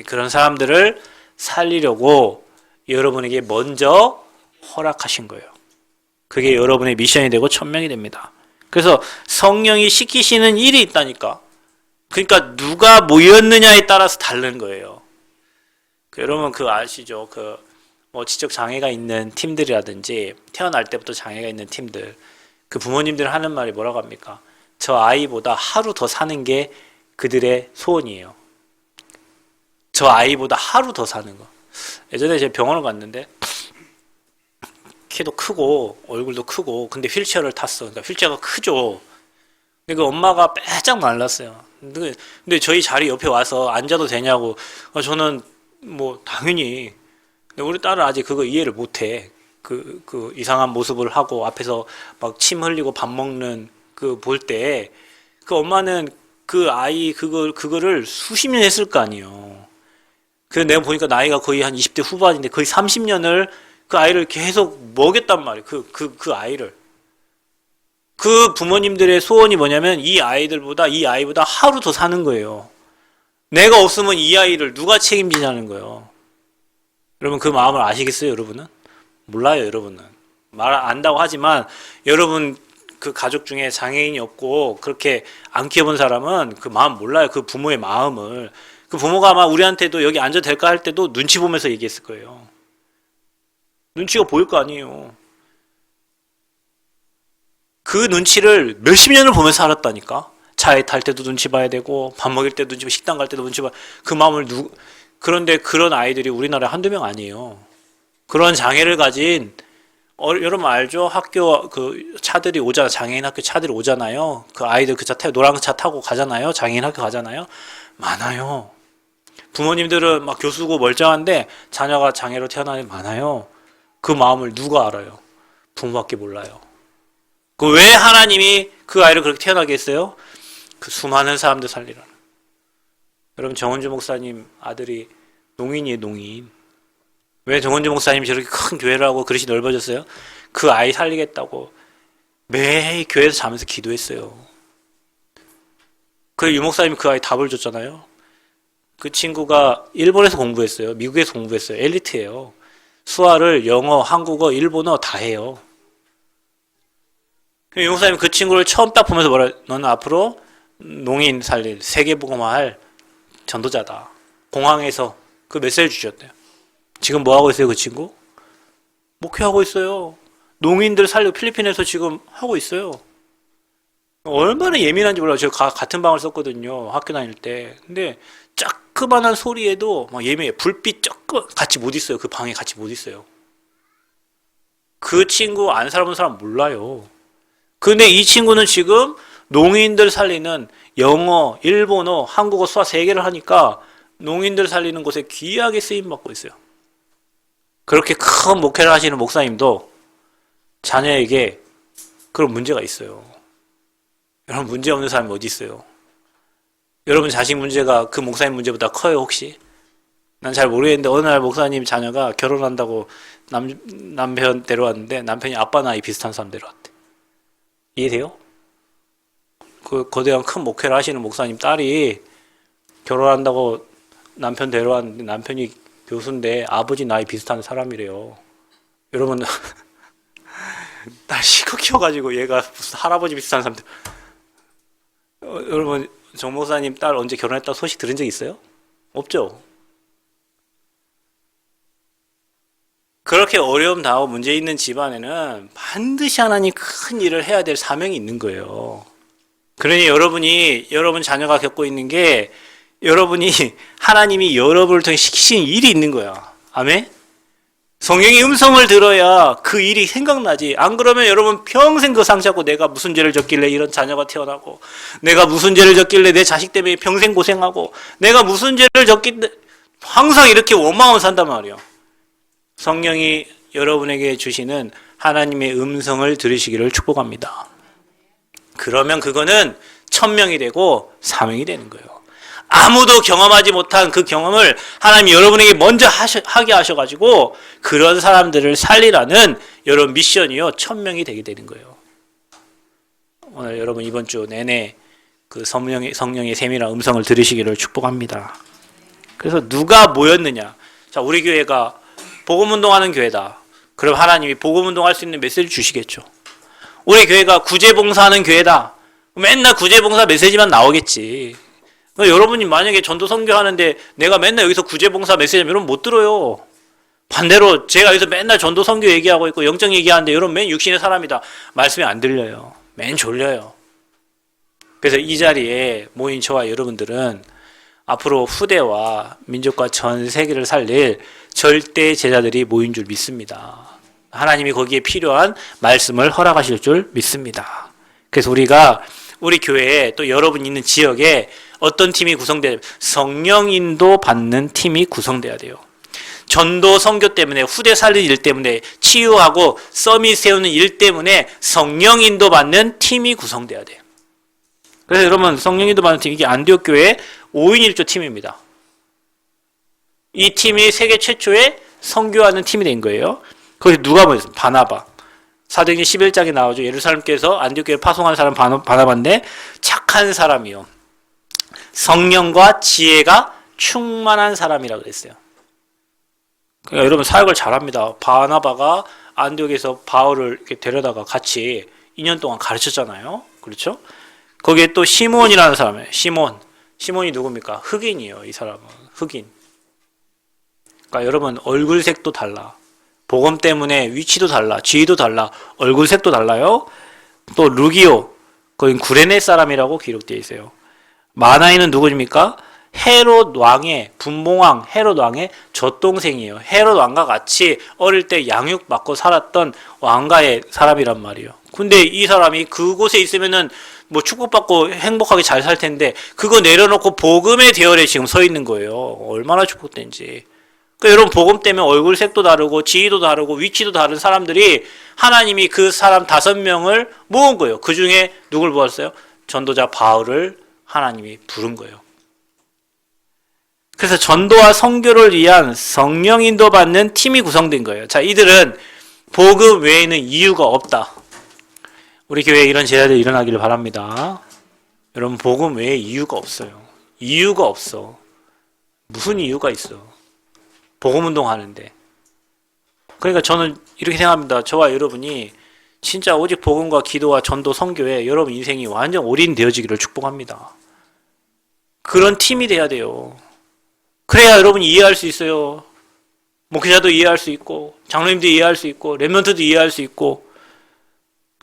그런 사람들을 살리려고 여러분에게 먼저 허락하신 거예요. 그게 여러분의 미션이 되고 천명이 됩니다. 그래서 성령이 시키시는 일이 있다니까. 그러니까 누가 모였느냐에 따라서 다른 거예요. 여러분 아시죠? 뭐 지적 장애가 있는 팀들이라든지 태어날 때부터 장애가 있는 팀들, 그 부모님들 하는 말이 뭐라고 합니까? 저 아이보다 하루 더 사는 게 그들의 소원이에요. 저 아이보다 하루 더 사는 거. 예전에 제가 병원을 갔는데 키도 크고 얼굴도 크고 근데 휠체어를 탔어. 그러니까 휠체어가 크죠. 근데 그 엄마가 빼짝 말랐어요. 근데 저희 자리 옆에 와서 앉아도 되냐고. 저는 뭐 당연히. 근데 우리 딸은 아직 그거 이해를 못해. 그 이상한 모습을 하고 앞에서 막 침 흘리고 밥 먹는 그 볼 때 그 엄마는 그 아이 그거를 수십 년 했을 거 아니에요. 그래서 내가 보니까 나이가 거의 한 20대 후반인데 거의 30년을 그 아이를 계속 먹였단 말이에요. 그 아이를. 그 부모님들의 소원이 뭐냐면 이 아이보다 하루 더 사는 거예요. 내가 없으면 이 아이를 누가 책임지냐는 거예요. 여러분 그 마음을 아시겠어요, 여러분은? 몰라요, 여러분은. 말 안다고 하지만 여러분 그 가족 중에 장애인이 없고 그렇게 안 키워본 사람은 그 마음 몰라요. 그 부모의 마음을. 그 부모가 아마 우리한테도 여기 앉아도 될까 할 때도 눈치 보면서 얘기했을 거예요. 눈치가 보일 거 아니에요. 그 눈치를 몇십 년을 보면서 살았다니까. 차에 탈 때도 눈치 봐야 되고 밥 먹을 때도 눈치 보고 식당 갈 때도 눈치 봐. 그 마음을 그런데 그런 아이들이 우리나라에 한두 명 아니에요. 그런 장애를 가진 여러분 알죠? 학교 차들이 오잖아. 장애인 학교 차들이 오잖아요. 그 아이들 그 차 타고 노란 차 타고 가잖아요. 장애인 학교 가잖아요. 많아요. 부모님들은 막 교수고 멀쩡한데 자녀가 장애로 태어나는 많아요. 그 마음을 누가 알아요? 부모밖에 몰라요. 그 왜 하나님이 그 아이를 그렇게 태어나게 했어요? 그 수많은 사람들 살리라는. 여러분 정은주 목사님 아들이 농인이에요, 농인. 왜 정은주 목사님이 저렇게 큰 교회를 하고 그릇이 넓어졌어요? 그 아이 살리겠다고 매일 교회에서 자면서 기도했어요. 그 유 목사님이 그 아이 답을 줬잖아요. 그 친구가 일본에서 공부했어요. 미국에서 공부했어요. 엘리트예요. 수화를 영어, 한국어, 일본어 다 해요. 유 목사님이 그 친구를 처음 딱 보면서 너는 앞으로 농인 살릴 세계복음화할 전도자다. 공항에서 그 메시지 주셨대요. 지금 뭐 하고 있어요, 그 친구? 목회하고 있어요. 농인들 살리고 필리핀에서 지금 하고 있어요. 얼마나 예민한지 몰라요. 제가 같은 방을 썼거든요. 학교 다닐 때. 근데 조그만한 소리에도 막 예민해. 불빛 같이 못 있어요. 그 방에 같이 못 있어요. 그 친구 안 살아본 사람 몰라요. 근데 이 친구는 지금 농인들 살리는 영어, 일본어, 한국어, 수화 3개를 하니까 농인들 살리는 곳에 귀하게 쓰임받고 있어요. 그렇게 큰 목회를 하시는 목사님도 자녀에게 그런 문제가 있어요. 여러분 문제 없는 사람이 어디 있어요? 여러분 자식 문제가 그 목사님 문제보다 커요 혹시? 난 잘 모르겠는데 어느 날 목사님 자녀가 결혼한다고 남편 데려왔는데 남편이 아빠 나이 비슷한 사람 데려왔대. 이해돼요? 그 거대한 큰 목회를 하시는 목사님 딸이 결혼한다고 남편 데려왔는데 남편이 교수인데 아버지 나이 비슷한 사람이래요. 여러분 딸 시커 키워가지고 얘가 무슨 할아버지 비슷한 사람들. 여러분 정 목사님 딸 언제 결혼했다고 소식 들은 적 있어요? 없죠. 그렇게 어려움 당하고 문제 있는 집안에는 반드시 하나님 큰 일을 해야 될 사명이 있는 거예요. 그러니 여러분 자녀가 겪고 있는 게 여러분이 하나님이 여러분을 통해 시키신 일이 있는 거야. 아멘? 성령의 음성을 들어야 그 일이 생각나지. 안 그러면 여러분 평생 그 상처 갖고 내가 무슨 죄를 졌길래 이런 자녀가 태어나고 내가 무슨 죄를 졌길래 내 자식 때문에 평생 고생하고 내가 무슨 죄를 졌길래 항상 이렇게 원망하면서 산단 말이야. 성령이 여러분에게 주시는 하나님의 음성을 들으시기를 축복합니다. 그러면 그거는 천명이 되고 사명이 되는 거예요. 아무도 경험하지 못한 그 경험을 하나님이 여러분에게 먼저 하게 하셔가지고 그런 사람들을 살리라는 여러분 미션이요 천명이 되게 되는 거예요. 오늘 여러분 이번 주 내내 그 성령의 세밀한 음성을 들으시기를 축복합니다. 그래서 누가 모였느냐? 자, 우리 교회가 복음운동하는 교회다. 그럼 하나님이 복음운동할 수 있는 메시지 주시겠죠. 우리 교회가 구제봉사하는 교회다. 맨날 구제봉사 메시지만 나오겠지. 그러니까 여러분이 만약에 전도 선교하는데 내가 맨날 여기서 구제봉사 메시지면 여러분 못 들어요. 반대로 제가 여기서 맨날 전도 선교 얘기하고 있고 영적 얘기하는데 여러분 맨 육신의 사람이다. 말씀이 안 들려요. 맨 졸려요. 그래서 이 자리에 모인 저와 여러분들은 앞으로 후대와 민족과 전 세계를 살릴 절대 제자들이 모인 줄 믿습니다. 하나님이 거기에 필요한 말씀을 허락하실 줄 믿습니다. 그래서 우리가 우리 교회에 또 여러분 있는 지역에 어떤 팀이 구성돼야 돼요? 성령 인도 받는 팀이 구성돼야 돼요. 전도 선교 때문에 후대 살릴 일 때문에 치유하고 서밋 세우는 일 때문에 성령 인도 받는 팀이 구성돼야 돼요. 그래서 여러분 성령 인도 받는 팀 이게 안디옥 교회 5인 1조 팀입니다. 이 팀이 세계 최초의 선교하는 팀이 된 거예요. 거기 누가 보였어요? 바나바. 사도행전 11장에 나오죠. 예루살렘께서 안디옥 교회를 파송한 사람 바나바인데 착한 사람이요. 성령과 지혜가 충만한 사람이라고 그랬어요. 그러니까 여러분 사역을 잘합니다. 바나바가 안디옥에서 바울을 이렇게 데려다가 같이 2년 동안 가르쳤잖아요. 그렇죠? 거기에 또 시몬이라는 사람이에요. 시몬이 누굽니까? 흑인이에요. 이 사람은 흑인. 그러니까 여러분 얼굴색도 달라. 복음 때문에 위치도 달라. 지위도 달라. 얼굴색도 달라요. 또 루기오, 거긴 구레네 사람이라고 기록되어 있어요. 마나이는 누구입니까? 헤롯 왕의 분봉왕 헤롯 왕의 젖동생이에요. 헤롯 왕과 같이 어릴 때 양육받고 살았던 왕가의 사람이란 말이에요. 근데 이 사람이 그곳에 있으면은 뭐 축복받고 행복하게 잘 살 텐데 그거 내려놓고 복음의 대열에 지금 서 있는 거예요. 얼마나 축복된지. 그러니까 여러분 복음 때문에 얼굴색도 다르고 지위도 다르고 위치도 다른 사람들이 하나님이 그 사람 5명을 모은 거예요. 그 중에 누굴 모았어요? 전도자 바울을 하나님이 부른 거예요. 그래서 전도와 선교를 위한 성령 인도 받는 팀이 구성된 거예요. 자, 이들은 복음 외에는 이유가 없다. 우리 교회에 이런 제자들이 일어나기를 바랍니다. 여러분 복음 외에 이유가 없어요. 이유가 없어. 무슨 이유가 있어? 복음 운동하는데. 그러니까 저는 이렇게 생각합니다. 저와 여러분이 진짜 오직 복음과 기도와 전도 선교에 여러분 인생이 완전 올인되어지기를 축복합니다. 그런 팀이 돼야 돼요. 그래야 여러분이 이해할 수 있어요. 목회자도 이해할 수 있고 장로님도 이해할 수 있고 렘넌트도 이해할 수 있고.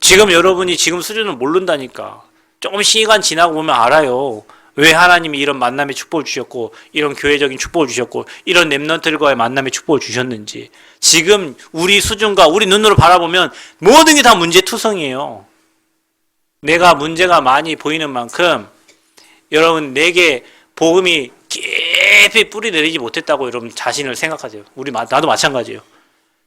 지금 여러분이 지금 수준을 모른다니까. 조금 시간 지나고 보면 알아요. 왜 하나님이 이런 만남의 축복을 주셨고 이런 교회적인 축복을 주셨고 이런 렘넌트들과의 만남의 축복을 주셨는지. 지금 우리 수준과 우리 눈으로 바라보면 모든 게 다 문제투성이에요. 내가 문제가 많이 보이는 만큼 여러분 내게 복음이 깊이 뿌리 내리지 못했다고 여러분 자신을 생각하세요. 나도 마찬가지예요.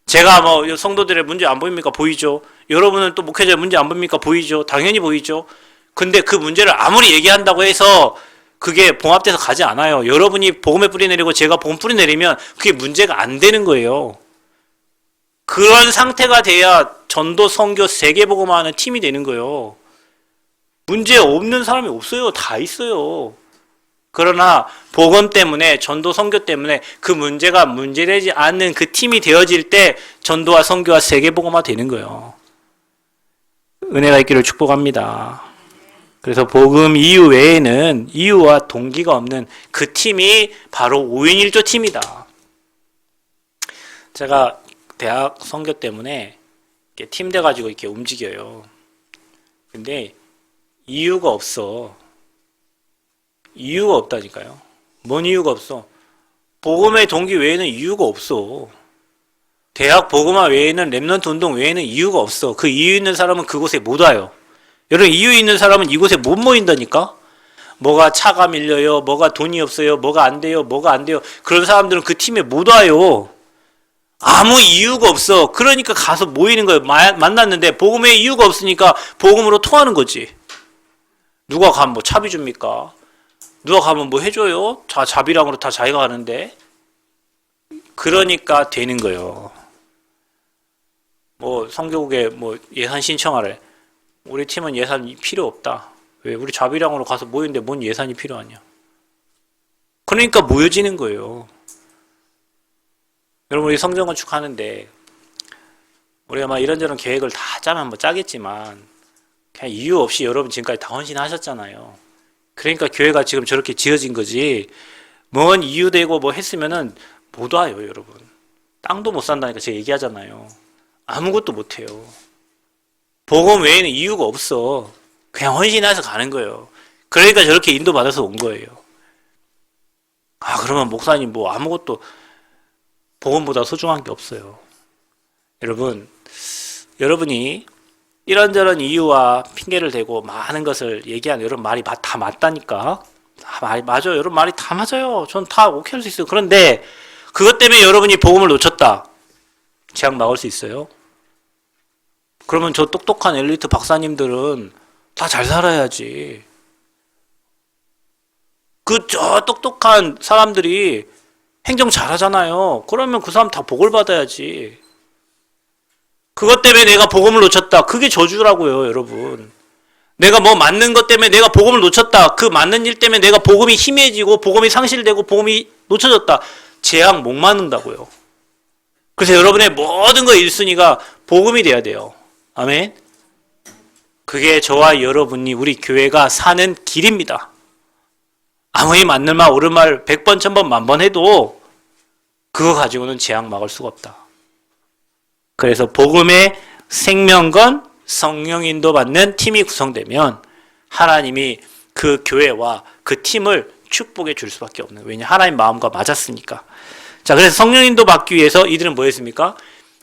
제가 뭐 성도들의 문제 안 보입니까? 보이죠. 여러분은 또 목회자의 문제 안 보입니까? 보이죠. 당연히 보이죠. 근데 그 문제를 아무리 얘기한다고 해서 그게 봉합돼서 가지 않아요. 여러분이 복음에 뿌리 내리고 제가 복음 뿌리 내리면 그게 문제가 안 되는 거예요. 그런 상태가 돼야 전도 선교 세계복음화하는 팀이 되는 거예요. 문제 없는 사람이 없어요. 다 있어요. 그러나 복음 때문에 전도 선교 때문에 그 문제가 문제되지 않는 그 팀이 되어질 때 전도와 선교와 세계복음화 되는 거예요. 은혜가 있기를 축복합니다. 그래서 복음 이유 외에는 이유와 동기가 없는 그 팀이 바로 5인 1조 팀이다. 제가 대학 선교 때문에 이렇게 팀 돼가지고 이렇게 움직여요. 근데 이유가 없어. 이유가 없다니까요. 뭔 이유가 없어? 복음의 동기 외에는 이유가 없어. 대학 복음화 외에는 렘넌트 운동 외에는 이유가 없어. 그 이유 있는 사람은 그곳에 못 와요. 여러분 이유 있는 사람은 이곳에 못 모인다니까? 뭐가 차가 밀려요. 뭐가 돈이 없어요. 뭐가 안 돼요. 뭐가 안 돼요. 그런 사람들은 그 팀에 못 와요. 아무 이유가 없어. 그러니까 가서 모이는 거예요. 만났는데 복음에 이유가 없으니까 복음으로 통하는 거지. 누가 가면 뭐 차비 줍니까? 누가 가면 뭐 해줘요? 자비랑으로 다 자기가 가는데. 그러니까 되는 거예요. 뭐 성교국에 뭐 예산 신청하래. 우리 팀은 예산이 필요 없다. 왜? 우리 자비랑으로 가서 모이는데 뭔 예산이 필요하냐. 그러니까 모여지는 거예요. 여러분 우리 성전 건축하는데 우리가 막 이런저런 계획을 다 짜면 뭐 짜겠지만 그냥 이유 없이 여러분 지금까지 다 헌신하셨잖아요. 그러니까 교회가 지금 저렇게 지어진 거지 뭔 이유 되고 뭐 했으면은 못 와요 여러분. 땅도 못 산다니까 제가 얘기하잖아요. 아무것도 못 해요. 복음 외에는 이유가 없어. 그냥 헌신해서 가는 거예요. 그러니까 저렇게 인도받아서 온 거예요. 아 그러면 목사님 뭐 아무것도 복음보다 소중한 게 없어요. 여러분 여러분이 이런저런 이유와 핑계를 대고 많은 것을 얘기하는 여러분 말이 다 맞다니까. 말이 맞아요. 여러분 말이 다 맞아요. 전 다 오케이 할 수 있어요. 그런데 그것 때문에 여러분이 복음을 놓쳤다. 재앙 막을 수 있어요? 그러면 저 똑똑한 엘리트 박사님들은 다 잘 살아야지. 저 똑똑한 사람들이 행정 잘하잖아요. 그러면 그 사람 다 복을 받아야지. 그것 때문에 내가 복음을 놓쳤다. 그게 저주라고요, 여러분. 내가 뭐 맞는 것 때문에 내가 복음을 놓쳤다. 그 맞는 일 때문에 내가 복음이 희미해지고 복음이 상실되고 복음이 놓쳐졌다. 재앙 못 맞는다고요. 그래서 여러분의 모든 거 1순위가 복음이 돼야 돼요. 아멘. 그게 저와 여러분이 우리 교회가 사는 길입니다. 아무리 맞는 말 옳은 말 100번 1000번 만번 해도 그거 가지고는 재앙 막을 수가 없다. 그래서 복음의 생명건 성령 인도 받는 팀이 구성되면 하나님이 그 교회와 그 팀을 축복해 줄 수밖에 없는 거예요. 왜냐 하나님 마음과 맞았으니까. 자, 그래서 성령 인도 받기 위해서 이들은 뭐 했습니까?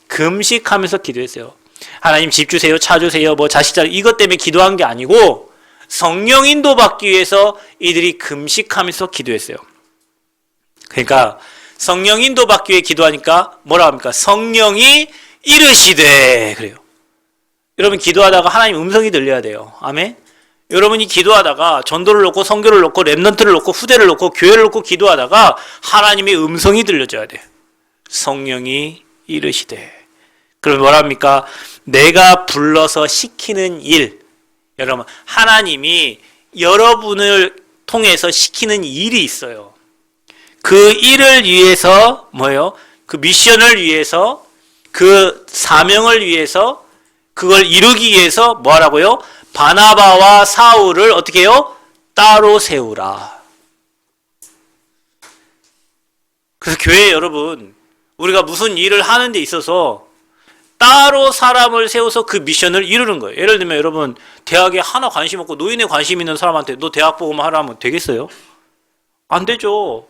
금식하면서 기도했어요. 하나님 집 주세요, 차 주세요, 뭐 자식 잘 이것 때문에 기도한 게 아니고 성령 인도 받기 위해서 이들이 금식하면서 기도했어요. 그러니까 성령 인도 받기 위해 기도하니까 뭐라 합니까? 성령이 이르시되 그래요. 여러분 기도하다가 하나님 음성이 들려야 돼요. 아멘. 여러분이 기도하다가 전도를 놓고 선교를 놓고 렘넌트를 놓고 후대를 놓고 교회를 놓고 기도하다가 하나님의 음성이 들려줘야 돼요. 성령이 이르시되. 그럼 뭐랍니까? 내가 불러서 시키는 일. 여러분 하나님이 여러분을 통해서 시키는 일이 있어요. 그 일을 위해서 뭐예요? 그 미션을 위해서 그 사명을 위해서 그걸 이루기 위해서 뭐 하라고요? 바나바와 사울을 어떻게 해요? 따로 세우라. 그래서 교회 여러분 우리가 무슨 일을 하는 데 있어서 따로 사람을 세워서 그 미션을 이루는 거예요. 예를 들면 여러분 대학에 하나 관심 없고 노인에 관심 있는 사람한테 너 대학 보고만 하라면 되겠어요? 안 되죠.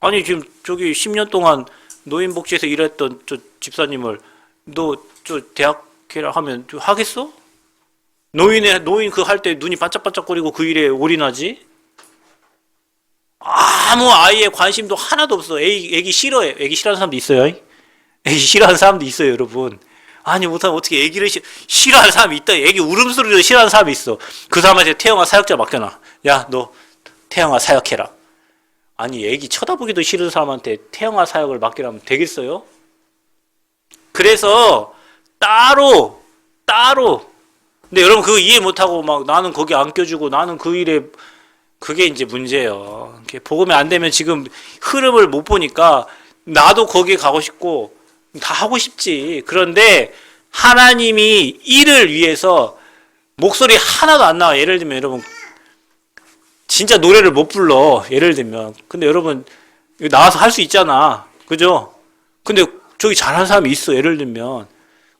아니 지금 저기 10년 동안 노인복지에서 일했던 저 집사님을 너 저 대학 해라 하면 하겠어? 노인 그 할 때 눈이 반짝반짝거리고 그 일에 올인하지? 아무 아이의 관심도 하나도 없어. 애기 싫어해. 애기 싫어하는 사람도 있어요. 애기 싫어하는 사람도 있어요, 여러분. 아니 못하면 어떻게 애기를 싫어하는 사람이 있다. 애기 울음소리를 싫어하는 사람이 있어. 그 사람한테 태영아 사역자 맡겨놔. 야, 너 태영아 사역해라. 아니 애기 쳐다보기도 싫은 사람한테 태영아 사역을 맡기라면 되겠어요? 그래서 따로 근데 여러분 그거 이해 못하고 막 나는 거기 안 껴주고 나는 그 일에 그게 이제 문제예요. 복음이 안 되면 지금 흐름을 못 보니까 나도 거기에 가고 싶고 다 하고 싶지. 그런데 하나님이 일을 위해서 목소리 하나도 안 나와. 예를 들면 여러분 진짜 노래를 못 불러. 예를 들면 근데 여러분 나와서 할 수 있잖아. 그죠? 근데 저기 잘하는 사람이 있어. 예를 들면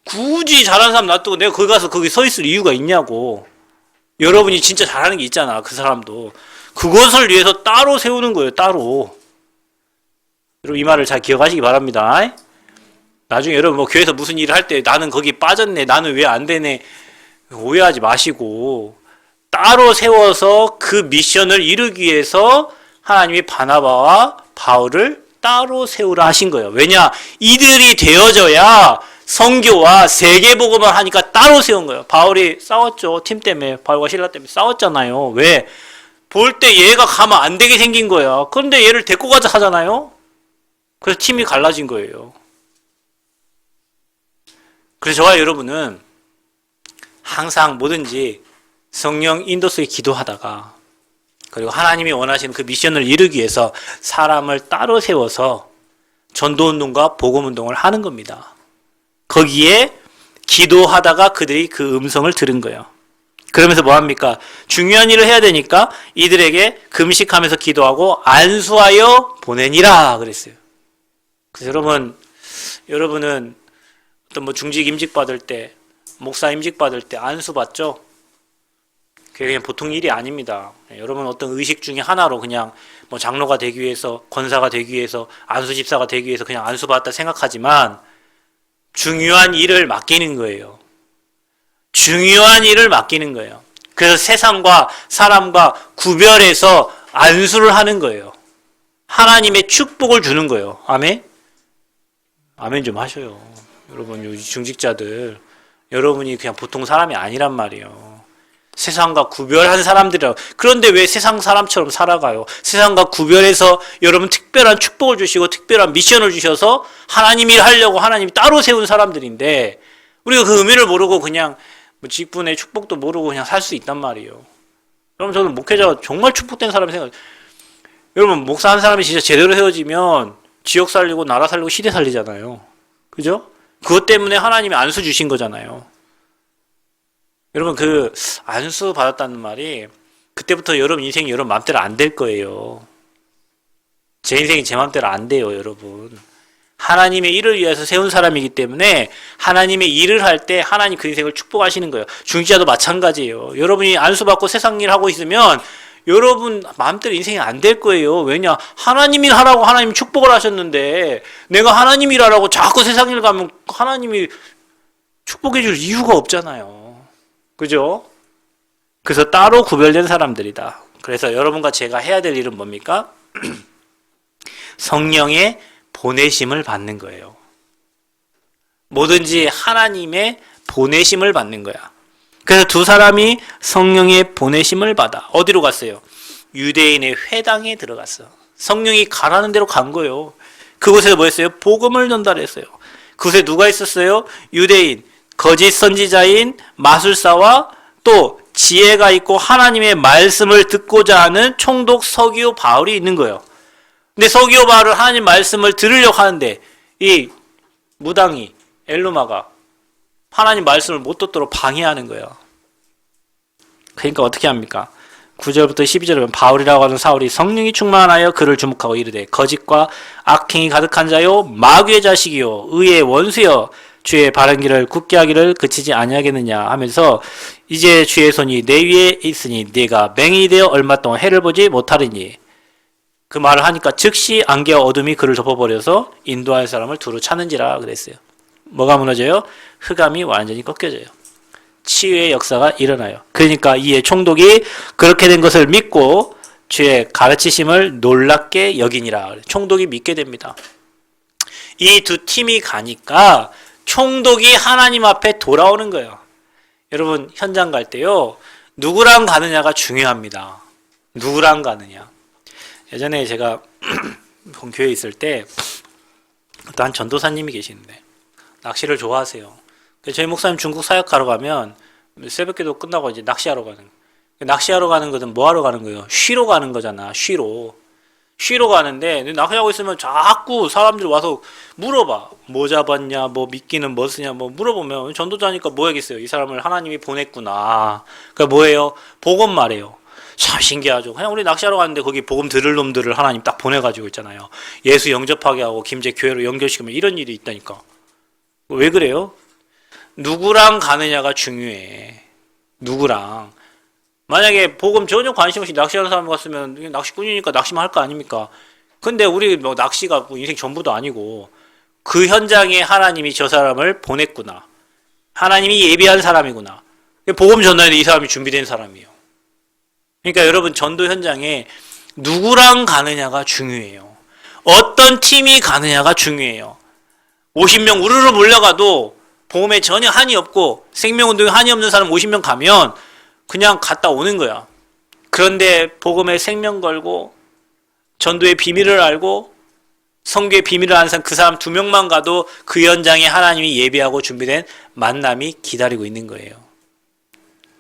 굳이 잘하는 사람 놔두고 내가 거기 가서 거기 서 있을 이유가 있냐고. 여러분이 진짜 잘하는 게 있잖아. 그 사람도. 그것을 위해서 따로 세우는 거예요. 따로. 여러분 이 말을 잘 기억하시기 바랍니다. 나중에 여러분 뭐 교회에서 무슨 일을 할 때 나는 거기 빠졌네. 나는 왜 안 되네. 오해하지 마시고 따로 세워서 그 미션을 이루기 위해서 하나님이 바나바와 바울을 따로 세우라 하신 거예요. 왜냐? 이들이 되어져야 선교와 세계복음을 하니까 따로 세운 거예요. 바울이 싸웠죠. 팀 때문에. 바울과 실라 때문에 싸웠잖아요. 왜? 볼 때 얘가 가면 안 되게 생긴 거야. 그런데 얘를 데리고 가자 하잖아요. 그래서 팀이 갈라진 거예요. 그래서 저와 여러분은 항상 뭐든지 성령 인도 속에 기도하다가 그리고 하나님이 원하시는 그 미션을 이루기 위해서 사람을 따로 세워서 전도운동과 복음운동을 하는 겁니다. 거기에 기도하다가 그들이 그 음성을 들은 거예요. 그러면서 뭐합니까? 중요한 일을 해야 되니까 이들에게 금식하면서 기도하고 안수하여 보내니라 그랬어요. 그래서 여러분은 어떤 뭐 중직 임직 받을 때, 목사 임직 받을 때 안수 받죠? 그게 그냥 보통 일이 아닙니다. 여러분 어떤 의식 중에 하나로 그냥 뭐 장로가 되기 위해서, 권사가 되기 위해서, 안수 집사가 되기 위해서 그냥 안수 받았다 생각하지만 중요한 일을 맡기는 거예요. 중요한 일을 맡기는 거예요. 그래서 세상과 사람과 구별해서 안수를 하는 거예요. 하나님의 축복을 주는 거예요. 아멘? 아멘 좀 하셔요. 여러분, 중직자들, 여러분이 그냥 보통 사람이 아니란 말이에요. 세상과 구별한 사람들이라고. 그런데 왜 세상 사람처럼 살아가요? 세상과 구별해서 여러분 특별한 축복을 주시고 특별한 미션을 주셔서 하나님 일 하려고 하나님이 따로 세운 사람들인데 우리가 그 의미를 모르고 그냥 뭐 직분의 축복도 모르고 그냥 살 수 있단 말이에요. 그럼 저는 목회자가 정말 축복된 사람이 생각해요. 여러분 목사 한 사람이 진짜 제대로 세워지면 지역 살리고 나라 살리고 시대 살리잖아요. 그죠? 그것 때문에 하나님이 안수 주신 거잖아요. 여러분 그 안수 받았다는 말이 그때부터 여러분 인생이 여러분 마음대로 안 될 거예요. 제 인생이 제 마음대로 안 돼요, 여러분. 하나님의 일을 위해서 세운 사람이기 때문에 하나님의 일을 할 때 하나님 그 인생을 축복하시는 거예요. 중직자도 마찬가지예요. 여러분이 안수받고 세상 일 하고 있으면 여러분 마음대로 인생이 안 될 거예요. 왜냐? 하나님 일 하라고 하나님이 축복을 하셨는데 내가 하나님 일 하라고 자꾸 세상 일 가면 하나님이 축복해 줄 이유가 없잖아요. 그죠? 그래서 따로 구별된 사람들이다. 그래서 여러분과 제가 해야 될 일은 뭡니까? 성령의 보내심을 받는 거예요. 뭐든지 하나님의 보내심을 받는 거야. 그래서 두 사람이 성령의 보내심을 받아. 어디로 갔어요? 유대인의 회당에 들어갔어. 성령이 가라는 대로 간 거예요. 그곳에서 뭐 했어요? 복음을 전달했어요. 그곳에 누가 있었어요? 유대인, 거짓 선지자인 마술사와 또 지혜가 있고 하나님의 말씀을 듣고자 하는 총독 서기오 바울이 있는 거예요. 근데 서기오 바울은 하나님 말씀을 들으려고 하는데 이 무당이 엘루마가 하나님 말씀을 못 듣도록 방해하는 거예요. 그러니까 어떻게 합니까? 9절부터 12절에 보면 바울이라고 하는 사울이 성령이 충만하여 그를 주목하고 이르되 거짓과 악행이 가득한 자요 마귀의 자식이요 의의 원수여 주의 바른 길을 굳게 하기를 그치지 아니하겠느냐 하면서 이제 주의 손이 내 위에 있으니 네가 맹인이 되어 얼마 동안 해를 보지 못하리니 그 말을 하니까 즉시 안개와 어둠이 그를 덮어버려서 인도할 사람을 두루 찾는지라 그랬어요. 뭐가 무너져요? 흑암이 완전히 꺾여져요. 치유의 역사가 일어나요. 그러니까 이에 총독이 그렇게 된 것을 믿고 주의 가르치심을 놀랍게 여기니라. 총독이 믿게 됩니다. 이 두 팀이 가니까 총독이 하나님 앞에 돌아오는 거예요. 여러분 현장 갈 때요. 누구랑 가느냐가 중요합니다. 누구랑 가느냐. 예전에 제가 본교회에 있을 때 또 한 전도사님이 계시는데 낚시를 좋아하세요. 저희 목사님 중국 사역하러 가면 새벽기도 끝나고 이제 낚시하러 가는 거예요. 낚시하러 가는 것은 뭐 하러 가는 거예요? 쉬러 가는 거잖아. 쉬러 가는데 낚시하고 있으면 자꾸 사람들이 와서 물어봐. 뭐 잡았냐, 뭐 미끼는 뭐 쓰냐, 뭐 물어보면 전도자니까 뭐 하겠어요. 이 사람을 하나님이 보냈구나. 그러니까 뭐예요? 복음 말이에요. 참 신기하죠. 그냥 우리 낚시하러 갔는데 거기 복음 들을 놈들을 하나님 딱 보내가지고 있잖아요. 예수 영접하게 하고 김제 교회로 연결시키면 이런 일이 있다니까. 왜 그래요? 누구랑 가느냐가 중요해. 누구랑. 만약에 복음 전혀 관심 없이 낚시하는 사람 같으면 낚시꾼이니까 낚시만 할 거 아닙니까? 근데 우리 뭐 낚시가 뭐 인생 전부도 아니고 그 현장에 하나님이 저 사람을 보냈구나. 하나님이 예비한 사람이구나. 복음 전달에 이 사람이 준비된 사람이에요. 그러니까 여러분 전도 현장에 누구랑 가느냐가 중요해요. 어떤 팀이 가느냐가 중요해요. 50명 우르르 몰려가도 복음에 전혀 한이 없고 생명운동에 한이 없는 사람 50명 가면 그냥 갔다 오는 거야. 그런데 복음에 생명 걸고 전도의 비밀을 알고 성교의 비밀을 아는 사람 그 사람 2명만 가도 그 현장에 하나님이 예비하고 준비된 만남이 기다리고 있는 거예요.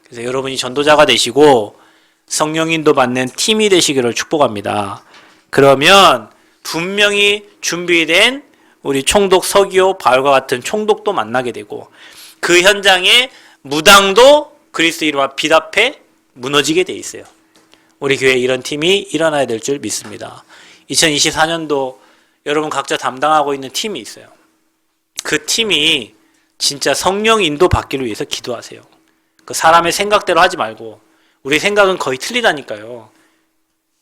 그래서 여러분이 전도자가 되시고 성령 인도 받는 팀이 되시기를 축복합니다. 그러면 분명히 준비된 우리 총독 서기오 바울과 같은 총독도 만나게 되고 그 현장에 무당도 그리스도 이름과 빛 앞에 무너지게 돼 있어요. 우리 교회에 이런 팀이 일어나야 될 줄 믿습니다. 2024년도 여러분 각자 담당하고 있는 팀이 있어요. 그 팀이 진짜 성령 인도 받기를 위해서 기도하세요. 그 사람의 생각대로 하지 말고 우리 생각은 거의 틀리다니까요.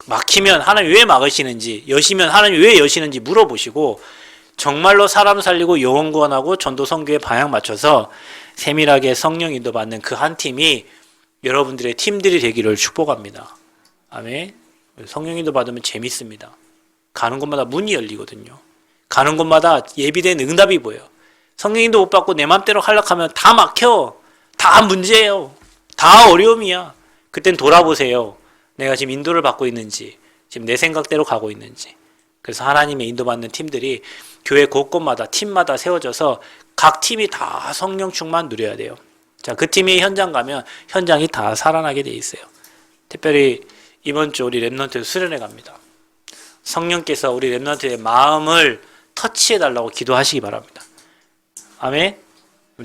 막히면 하나님 왜 막으시는지, 여시면 하나님 왜 여시는지 물어보시고 정말로 사람 살리고 영혼 구원하고 전도 선교에 방향 맞춰서 세밀하게 성령 인도 받는 그 한 팀이 여러분들의 팀들이 되기를 축복합니다. 아멘. 성령 인도 받으면 재밌습니다. 가는 곳마다 문이 열리거든요. 가는 곳마다 예비된 응답이 보여요. 성령 인도 못 받고 내 맘대로 하려고 다 막혀. 다 문제예요. 다 어려움이야. 그땐 돌아보세요. 내가 지금 인도를 받고 있는지, 지금 내 생각대로 가고 있는지. 그래서 하나님의 인도받는 팀들이 교회 곳곳마다 팀마다 세워져서 각 팀이 다 성령 충만 누려야 돼요. 자, 그 팀이 현장 가면 현장이 다 살아나게 돼 있어요. 특별히 이번 주 우리 렘넌트 수련회 갑니다. 성령께서 우리 렘넌트의 마음을 터치해 달라고 기도하시기 바랍니다. 아멘.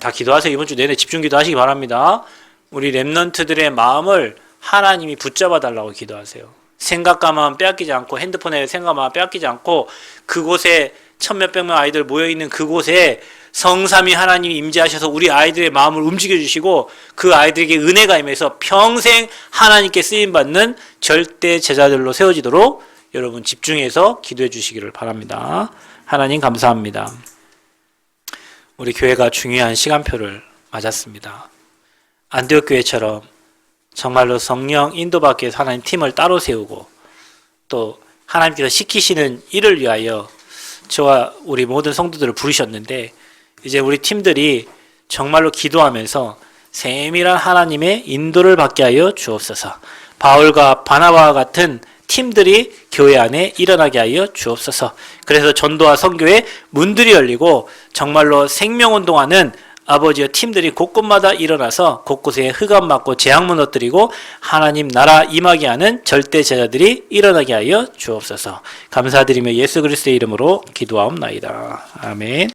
다 기도하세요. 이번 주 내내 집중 기도하시기 바랍니다. 우리 렘넌트들의 마음을 하나님이 붙잡아 달라고 기도하세요. 생각감만 빼앗기지 않고 핸드폰에 생각만 빼앗기지 않고 그곳에 천몇백 명 아이들 모여있는 그곳에 성삼위 하나님이 임재하셔서 우리 아이들의 마음을 움직여주시고 그 아이들에게 은혜가 임해서 평생 하나님께 쓰임받는 절대 제자들로 세워지도록 여러분 집중해서 기도해 주시기를 바랍니다. 하나님 감사합니다. 우리 교회가 중요한 시간표를 맞았습니다. 안디옥 교회처럼 정말로 성령 인도받기 위해서 하나님 팀을 따로 세우고 또 하나님께서 시키시는 일을 위하여 저와 우리 모든 성도들을 부르셨는데 이제 우리 팀들이 정말로 기도하면서 세밀한 하나님의 인도를 받게 하여 주옵소서. 바울과 바나바와 같은 팀들이 교회 안에 일어나게 하여 주옵소서. 그래서 전도와 선교의 문들이 열리고 정말로 생명운동하는 아버지의 팀들이 곳곳마다 일어나서 곳곳에 흑암 맞고 재앙 무너뜨리고 하나님 나라 임하게 하는 절대 제자들이 일어나게 하여 주옵소서. 감사드리며 예수 그리스도의 이름으로 기도하옵나이다. 아멘.